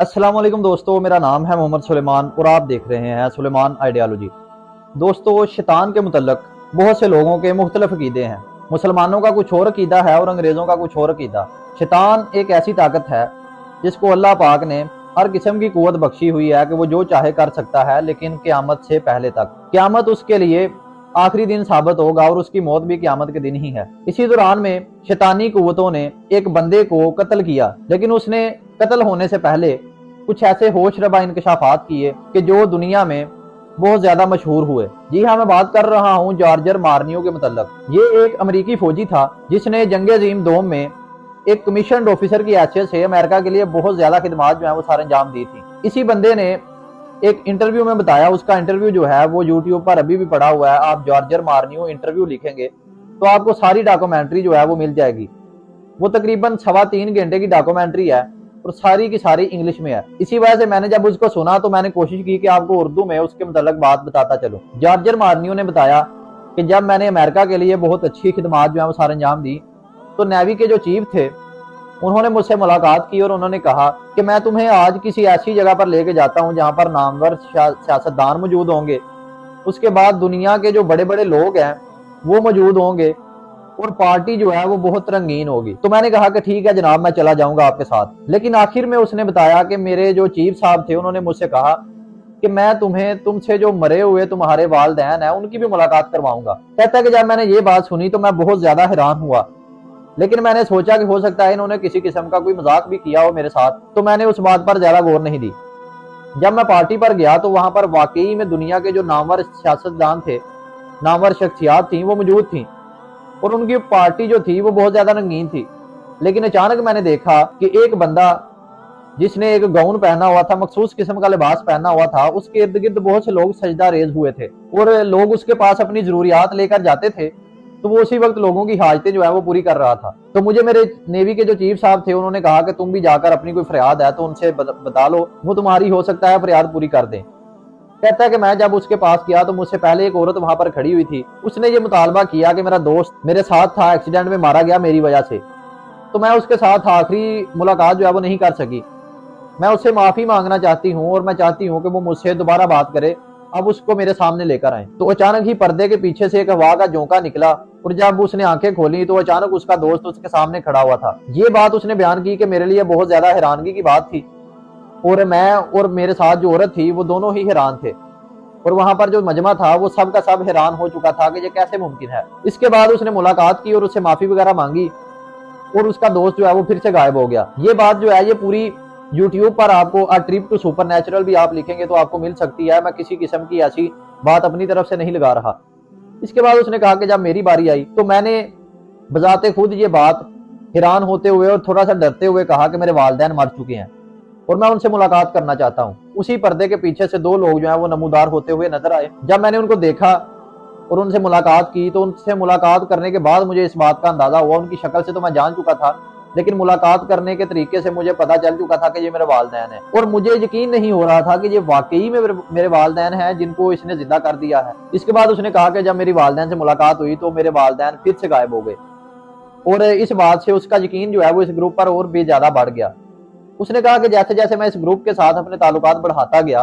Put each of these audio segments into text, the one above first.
अस्सलाम वालेकुम दोस्तों, मेरा नाम है मोहम्मद सुलेमान और आप देख रहे हैं सुलेमान आइडियालॉजी। दोस्तों, शैतान के मुतल्लक बहुत से लोगों के मुख्तलिफ अकीदे हैं। मुसलमानों का कुछ और अकीदा है और अंग्रेज़ों का कुछ और अकीदा। शैतान एक ऐसी ताकत है जिसको अल्लाह पाक ने हर किस्म की कुव्वत बख्शी हुई है कि वो जो चाहे कर सकता है, लेकिन क़यामत से पहले तक। क़यामत उसके लिए आखिरी दिन साबित होगा और उसकी मौत भी क़यामत के दिन ही है। इसी दौरान में शैतानी कुव्वतों ने एक बंदे को कत्ल किया, लेकिन उसने कत्ल होने से पहले कुछ ऐसे होश रबा इंकशाफात किए कि जो दुनिया में बहुत ज्यादा मशहूर हुए। जी हाँ, मैं बात कर रहा हूँ जॉर्ज मार्नियो के मुतल्लक। ये एक अमेरिकी फौजी था जिसने जंग अजीम दोम में एक कमीशन ऑफिसर की हैसियत से अमेरिका के लिए बहुत ज्यादा खिदमात जो है वो सारे अंजाम दी थी। इसी बंदे ने एक इंटरव्यू में बताया, उसका इंटरव्यू जो है वो यूट्यूब पर अभी भी पड़ा हुआ है। आप जॉर्ज मार्नियो इंटरव्यू लिखेंगे तो आपको सारी डॉक्यूमेंट्री जो है वो मिल जाएगी। वो तकरीबन 3.25 घंटे की डॉक्यूमेंट्री है और सारी की सारी इंग्लिश में है। इसी वजह से मैंने जब उसको सुना तो मैंने कोशिश की कि आपको उर्दू में उसके मुतल्लक बात बताता चलो। जॉर्ज मार्नियो ने बताया कि जब मैंने अमेरिका के लिए बहुत अच्छी खिदमात जो है वो सारे अंजाम दी, तो नेवी के जो चीफ थे उन्होंने मुझसे मुलाकात की और उन्होंने कहा कि मैं तुम्हें आज किसी ऐसी जगह पर लेके जाता हूँ जहाँ पर नामवर सियासतदान मौजूद होंगे, उसके बाद दुनिया के जो बड़े बड़े लोग हैं वो मौजूद होंगे और पार्टी जो है वो बहुत रंगीन होगी। तो मैंने कहा कि ठीक है जनाब, मैं चला जाऊंगा आपके साथ। लेकिन आखिर में उसने बताया कि मेरे जो चीफ साहब थे उन्होंने मुझसे कहा कि मैं तुम्हें तुमसे जो मरे हुए तुम्हारे वालिदैन हैं उनकी भी मुलाकात करवाऊंगा। कहता है कि जब मैंने ये बात सुनी तो मैं बहुत ज्यादा हैरान हुआ, लेकिन मैंने सोचा कि हो सकता है इन्होंने किसी किस्म का कोई मजाक भी किया हो मेरे साथ, तो मैंने उस बात पर ज्यादा गौर नहीं दी। जब मैं पार्टी पर गया तो वहां पर वाकई में दुनिया के जो नामवर सियासतदान थे, नामवर शख्सियात थी, वो मौजूद थी और उनकी पार्टी जो थी वो बहुत ज्यादा रंगीन थी। लेकिन अचानक मैंने देखा कि एक बंदा जिसने एक गाउन पहना हुआ था, मखसूस किस्म का लिबास पहना हुआ था, उसके इर्द गिर्द बहुत से लोग सजदा रेज हुए थे और लोग उसके पास अपनी जरूरियात लेकर जाते थे, तो वो उसी वक्त लोगों की हाजतें जो है वो पूरी कर रहा था। तो मुझे मेरे नेवी के जो चीफ साहब थे उन्होंने कहा कि तुम भी जाकर अपनी कोई फरियाद है तो उनसे बता लो, वो तुम्हारी हो सकता है फरियाद पूरी कर दें। कहता है कि मैं जब उसके पास गया तो मुझसे पहले एक औरत वहां पर खड़ी हुई थी। उसने ये मुतालबा किया कि मेरा दोस्त मेरे साथ था, एक्सीडेंट में मारा गया मेरी वजह से, तो मैं उसके साथ आखिरी मुलाकात जो है वो नहीं कर सकी। मैं उससे माफी मांगना चाहती हूँ और मैं चाहती हूँ कि वो मुझसे दोबारा बात करे, अब उसको मेरे सामने लेकर आए। तो अचानक ही पर्दे के पीछे से एक हवा का झोंका निकला और जब उसने आंखें खोली तो अचानक उसका दोस्त उसके सामने खड़ा हुआ था। ये बात उसने बयान की कि मेरे लिए बहुत ज्यादा हैरानगी की बात थी और मैं और मेरे साथ जो औरत थी वो दोनों ही हैरान थे और वहां पर जो मजमा था वो सब का सब हैरान हो चुका था कि ये कैसे मुमकिन है। इसके बाद उसने मुलाकात की और उससे माफी वगैरह मांगी और उसका दोस्त जो है वो फिर से गायब हो गया। ये बात जो है ये पूरी यूट्यूब पर आपको अ ट्रिप टू सुपरनैचुरल भी आप लिखेंगे तो आपको मिल सकती है। मैं किसी किस्म की ऐसी बात अपनी तरफ से नहीं लगा रहा। इसके बाद उसने कहा कि जब मेरी बारी आई तो मैंने बजाते खुद ये बात हैरान होते हुए और थोड़ा सा डरते हुए कहा कि मेरे वालिदैन मर चुके हैं और मैं उनसे मुलाकात करना चाहता हूँ। उसी पर्दे के पीछे से दो लोग जो है वो नमूदार होते हुए नजर आए। जब मैंने उनको देखा और उनसे मुलाकात की तो उनसे मुलाकात करने के बाद मुझे इस बात का अंदाजा हुआ, उनकी शक्ल से तो मैं जान चुका था, लेकिन मुलाकात करने के तरीके से मुझे पता चल चुका था कि ये मेरे वालिदैन है और मुझे यकीन नहीं हो रहा था कि ये वाकई में मेरे वालिदैन हैं जिनको इसने जिंदा कर दिया है। इसके बाद उसने कहा कि जब मेरी वालिदैन से मुलाकात हुई तो मेरे वालिदैन फिर से गायब हो गए और इस बात से उसका यकीन जो है वो इस ग्रुप पर और भी ज्यादा बढ़ गया। उसने कहा कि जैसे जैसे मैं इस ग्रुप के साथ अपने ताल्लुकात बढ़ाता गया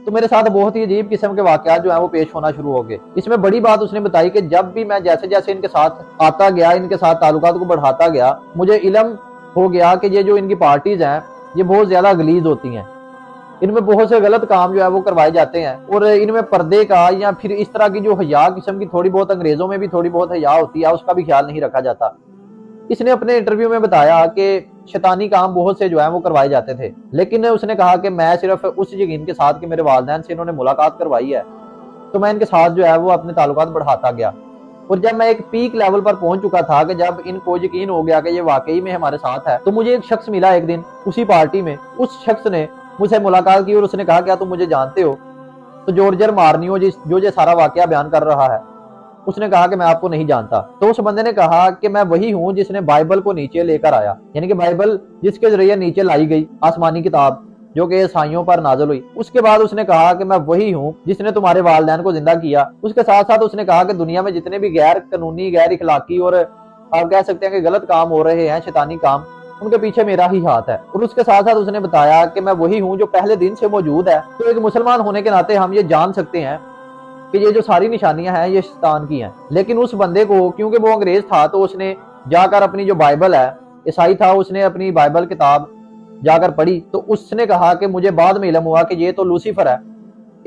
तो मेरे साथ बहुत ही अजीब किस्म के वाकयात जो है वो पेश होना शुरू हो गए। इसमें बड़ी बात उसने बताई कि जब भी मैं जैसे जैसे इनके साथ आता गया, इनके साथ ताल्लुकात को बढ़ाता गया, मुझे इल्म हो गया कि ये जो इनकी पार्टीज हैं ये बहुत ज्यादा गलीज होती हैं, इनमें बहुत से गलत काम जो है वो करवाए जाते हैं और इनमें पर्दे का या फिर इस तरह की जो हया किस्म की थोड़ी बहुत, अंग्रेजों में भी थोड़ी बहुत हया होती है, उसका भी ख्याल नहीं रखा जाता। इसने अपने इंटरव्यू में बताया कि शैतानी काम बहुत से जो है वो करवाए जाते थे, लेकिन उसने कहा कि मैं सिर्फ उस यकीन के साथ कि मेरे वालिदैन से इन्होंने मुलाकात करवाई है तो मैं इनके साथ जो है वो अपने ताल्लुकात बढ़ाता गया। और जब मैं एक पीक लेवल पर पहुंच चुका था कि जब इनको यकीन हो गया कि ये वाकई में हमारे साथ है, तो मुझे एक शख्स मिला एक दिन उसी पार्टी में। उस शख्स ने मुझसे मुलाकात की और उसने कहा क्या तुम मुझे जानते हो? तो जॉर्ज मार्नियो जो ये सारा वाकया बयान कर रहा है उसने कहा कि मैं आपको नहीं जानता। तो उस बंदे ने कहा कि मैं वही हूँ जिसने बाइबल को नीचे लेकर आया, यानी कि बाइबल जिसके जरिए नीचे लाई गई आसमानी किताब जो कि ईसाइयों पर नाज़िल हुई। उसके बाद उसने कहा कि मैं वही हूँ जिसने तुम्हारे वालिदैन को जिंदा किया। उसके साथ साथ उसने कहा कि दुनिया में जितने भी गैर कानूनी, गैर इखलाकी और आप कह सकते हैं कि गलत काम हो रहे हैं, शैतानी काम, उनके पीछे मेरा ही हाथ है। और उसके साथ साथ उसने बताया कि मैं वही हूँ जो पहले दिन से मौजूद है। तो एक मुसलमान होने के नाते हम ये जान सकते हैं कि ये जो सारी निशानियां हैं ये शैतान की हैं। लेकिन उस बंदे को, क्योंकि वो अंग्रेज था, तो उसने जाकर अपनी जो बाइबल है, ईसाई था, उसने अपनी बाइबल किताब जाकर पढ़ी। तो उसने कहा कि मुझे बाद में इल्म हुआ कि ये तो लूसीफर है।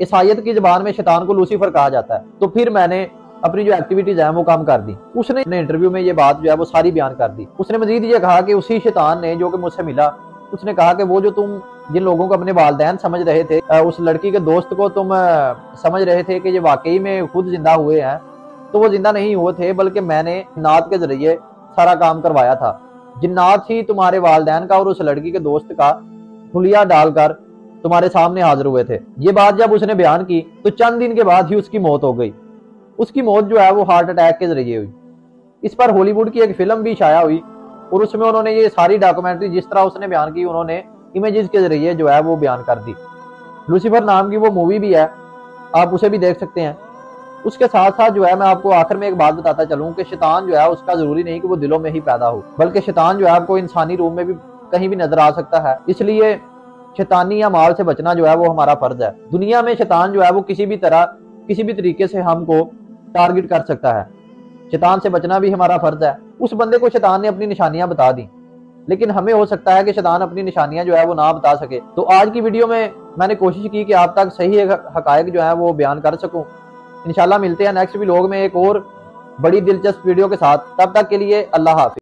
ईसाइयत की ज़बान में शैतान को लूसीफर कहा जाता है। तो फिर मैंने अपनी जो एक्टिविटीज है वो कम कर दी। उसने अपने इंटरव्यू में ये बात जो है वो सारी बयान कर दी। उसने मजीद ये कहा कि उसी शैतान ने जो कि मुझसे मिला, उसने कहा कि वो जो तुम जिन लोगों को अपने वालिदैन समझ रहे थे, उस लड़की के दोस्त को तुम समझ रहे थे कि ये वाकई में खुद जिंदा हुए हैं, तो वो जिंदा नहीं हुए थे, बल्कि मैंने जिन्नात के जरिए सारा काम करवाया था। जिन्नात ही तुम्हारे वालिदैन का और उस लड़की के दोस्त का हुलिया डालकर तुम्हारे सामने हाजिर हुए थे। ये बात जब उसने बयान की तो चंद दिन के बाद ही उसकी मौत हो गई। उसकी मौत जो है वो हार्ट अटैक के जरिए हुई। इस पर हॉलीवुड की एक फिल्म भी शाया हुई और उसमें उन्होंने ये सारी डॉक्यूमेंट्री जिस तरह उसने बयान की, उन्होंने इमेजेस के जरिए जो है वो बयान कर दी। लूसीफर नाम की वो मूवी भी है, आप उसे भी देख सकते हैं। उसके साथ साथ जो है मैं आपको आखिर में एक बात बताता चलूं कि शैतान जो है उसका जरूरी नहीं कि वो दिलों में ही पैदा हो, बल्कि शैतान जो है आपको इंसानी रूप में भी कहीं भी नजर आ सकता है। इसलिए शैतानी या माल से बचना जो है वो हमारा फर्ज है। दुनिया में शैतान जो है वो किसी भी तरह, किसी भी तरीके से हमको टारगेट कर सकता है। शैतान से बचना भी हमारा फर्ज है। उस बंदे को शैतान ने अपनी निशानियां बता दी, लेकिन हमें हो सकता है कि शैतान अपनी निशानियां जो है वो ना बता सके। तो आज की वीडियो में मैंने कोशिश की कि आप तक सही हकायक जो है वो बयान कर सकूं। इंशाल्लाह मिलते हैं नेक्स्ट व्लॉग में एक और बड़ी दिलचस्प वीडियो के साथ। तब तक के लिए अल्लाह हाफिज।